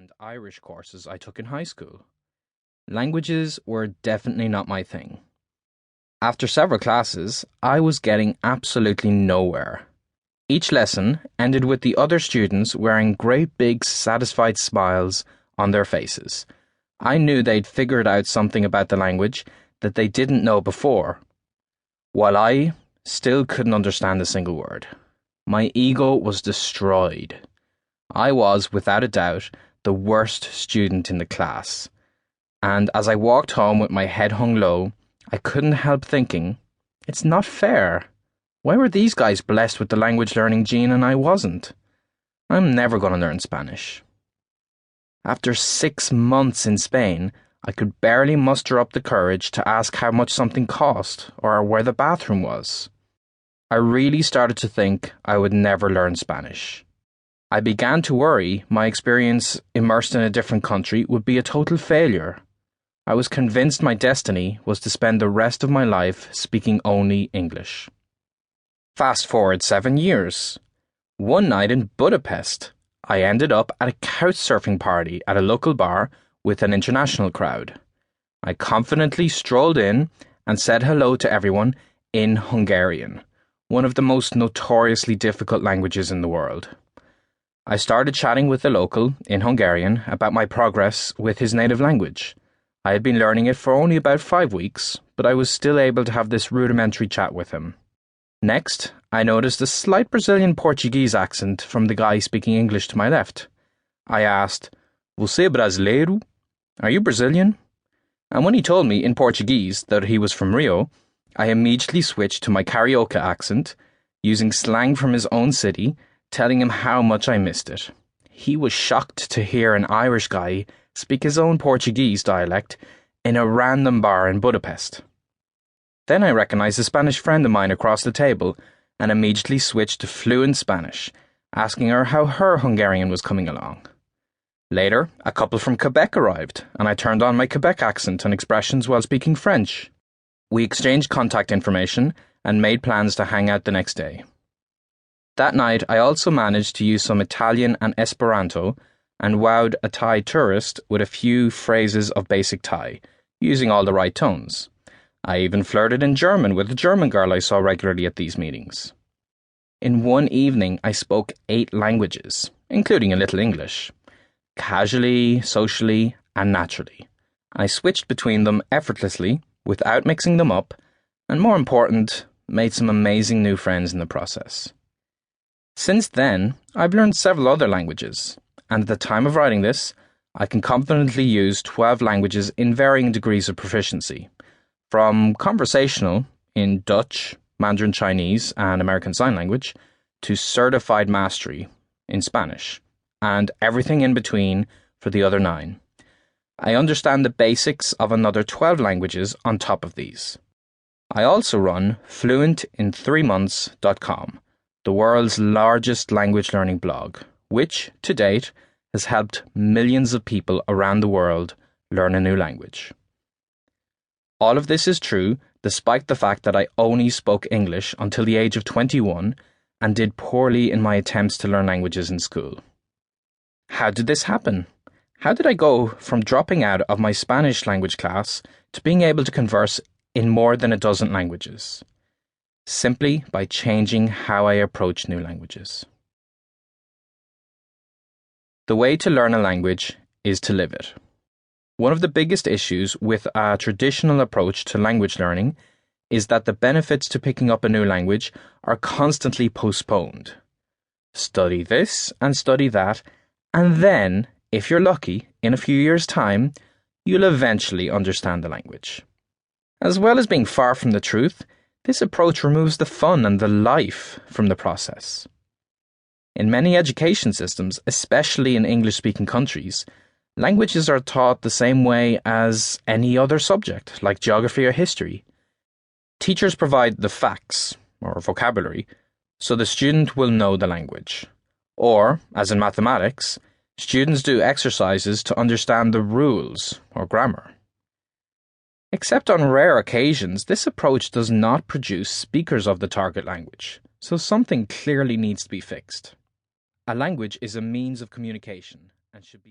and Irish courses I took in high school. Languages were definitely not my thing. After several classes, I was getting absolutely nowhere. Each lesson ended with the other students wearing great big satisfied smiles on their faces. I knew they'd figured out something about the language that they didn't know before, while I still couldn't understand a single word. My ego was destroyed. I was, without a doubt, the worst student in the class. And as I walked home with my head hung low, I couldn't help thinking, it's not fair. Why were these guys blessed with the language learning gene and I wasn't? I'm never going to learn Spanish. After 6 months in Spain, I could barely muster up the courage to ask how much something cost or where the bathroom was. I really started to think I would never learn Spanish. I began to worry my experience immersed in a different country would be a total failure. I was convinced my destiny was to spend the rest of my life speaking only English. Fast forward 7 years. One night in Budapest, I ended up at a couchsurfing party at a local bar with an international crowd. I confidently strolled in and said hello to everyone in Hungarian, one of the most notoriously difficult languages in the world. I started chatting with the local in Hungarian about my progress with his native language. I had been learning it for only about 5 weeks, but I was still able to have this rudimentary chat with him. Next, I noticed a slight Brazilian Portuguese accent from the guy speaking English to my left. I asked, "Você é brasileiro? Are you Brazilian?" And when he told me in Portuguese that he was from Rio, I immediately switched to my karaoke accent, using slang from his own city, telling him how much I missed it. He was shocked to hear an Irish guy speak his own Portuguese dialect in a random bar in Budapest. Then I recognized a Spanish friend of mine across the table and immediately switched to fluent Spanish, asking her how her Hungarian was coming along. Later, a couple from Quebec arrived, and I turned on my Quebec accent and expressions while speaking French. We exchanged contact information and made plans to hang out the next day. That night, I also managed to use some Italian and Esperanto and wowed a Thai tourist with a few phrases of basic Thai, using all the right tones. I even flirted in German with a German girl I saw regularly at these meetings. In one evening, I spoke 8 languages, including a little English, casually, socially, and naturally. I switched between them effortlessly, without mixing them up, and more important, made some amazing new friends in the process. Since then, I've learned several other languages, and at the time of writing this, I can confidently use 12 languages in varying degrees of proficiency, from conversational in Dutch, Mandarin Chinese, and American Sign Language, to certified mastery in Spanish, and everything in between for the other 9. I understand the basics of another 12 languages on top of these. I also run fluentin3months.com, the world's largest language learning blog, which, to date, has helped millions of people around the world learn a new language. All of this is true despite the fact that I only spoke English until the age of 21 and did poorly in my attempts to learn languages in school. How did this happen? How did I go from dropping out of my Spanish language class to being able to converse in more than a dozen languages? Simply by changing how I approach new languages. The way to learn a language is to live it. One of the biggest issues with a traditional approach to language learning is that the benefits to picking up a new language are constantly postponed. Study this and study that, and then, if you're lucky, in a few years' time, you'll eventually understand the language. As well as being far from the truth, this approach removes the fun and the life from the process. In many education systems, especially in English-speaking countries, languages are taught the same way as any other subject, like geography or history. Teachers provide the facts, or vocabulary, so the student will know the language. Or, as in mathematics, students do exercises to understand the rules, or grammar. Except on rare occasions, this approach does not produce speakers of the target language, so something clearly needs to be fixed. A language is a means of communication and should be